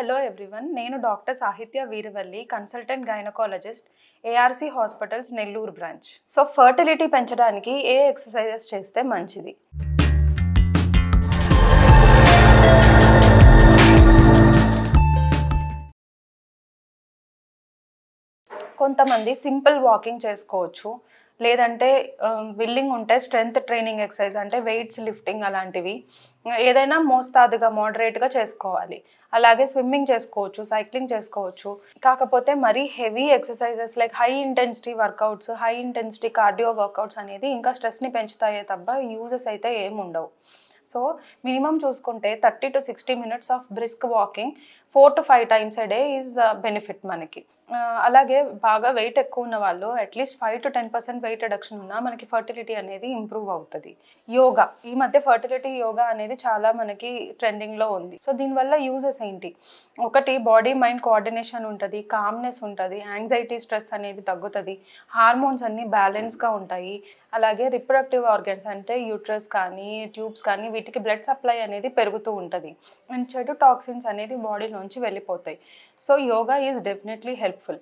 Hello everyone, నేను doctor సాహిత్య Veeravalli, consultant gynaecologist, ARC hospitals Nellore branch. So fertility పెంచడానికి ఏ exercises చేస్తే మంచిది? కొంతమంది సింపుల్ వాకింగ్ చేసుకోవచ్చు, లేదంటే విల్లింగ్ ఉంటే స్ట్రెంగ్త్ ట్రైనింగ్ ఎక్సర్సైజ్ అంటే వెయిట్స్ లిఫ్టింగ్ అలాంటివి ఏదైనా మోస్తాదుగా మోడరేట్గా చేసుకోవాలి. అలాగే స్విమ్మింగ్ చేసుకోవచ్చు, సైక్లింగ్ చేసుకోవచ్చు. కాకపోతే మరీ heavy exercises like high intensity workouts, high intensity cardio workouts అనేది ఇంకా స్ట్రెస్ని పెంచుతాయే తప్ప యూజెస్ అయితే ఏమి ఉండవు. సో మినిమం చూసుకుంటే 30 to 60 minutes of brisk walking 4 to 5 times a day is benefit మనకి. అలాగే బాగా వెయిట్ ఎక్కువ ఉన్న వాళ్ళు అట్లీస్ట్ 5 to 10% వెయిట్ రిడక్షన్ ఉన్నా మనకి ఫర్టిలిటీ అనేది ఇంప్రూవ్ అవుతుంది. యోగా, ఈ మధ్య ఫర్టిలిటీ యోగా అనేది చాలా మనకి ట్రెండింగ్లో ఉంది. సో దీనివల్ల యూజెస్ ఏంటి? ఒకటి, బాడీ మైండ్ కోఆర్డినేషన్ ఉంటుంది, కామ్నెస్ ఉంటుంది, యాంగ్జైటీ స్ట్రెస్ అనేది తగ్గుతుంది, హార్మోన్స్ అన్నీ బ్యాలెన్స్గా ఉంటాయి. అలాగే రిప్రొడక్టివ్ ఆర్గన్స్ అంటే యూట్రస్ కానీ ట్యూబ్స్ కానీ వీటికి బ్లడ్ సప్లై అనేది పెరుగుతూ ఉంటుంది అండ్ చెడు టాక్సిన్స్ అనేది బాడీలోంచి వెళ్ళిపోతాయి. So yoga is definitely helpful.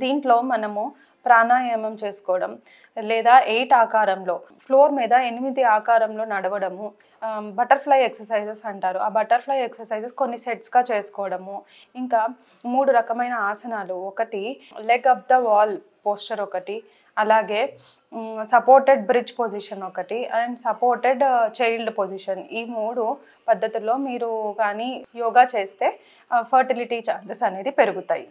దీంట్లో మనము ప్రాణాయామం చేసుకోవడం, లేదా 8 ఆకారంలో ఫ్లోర్ మీద 8 ఆకారంలో నడవడము, బటర్ఫ్లై ఎక్సర్సైజెస్ అంటారు, ఆ బటర్ఫ్లై ఎక్సర్సైజెస్ కొన్ని సెట్స్గా చేసుకోవడము, ఇంకా 3 రకమైన ఆసనాలు, ఒకటి leg up the wall posture ఒకటి, అలాగే సపోర్టెడ్ బ్రిడ్జ్ పొజిషన్ ఒకటి, అండ్ సపోర్టెడ్ చైల్డ్ పొజిషన్. ఈ 3 పద్ధతుల్లో మీరు కానీ యోగా చేస్తే ఫర్టిలిటీ ఛాన్సెస్ అనేది పెరుగుతాయి.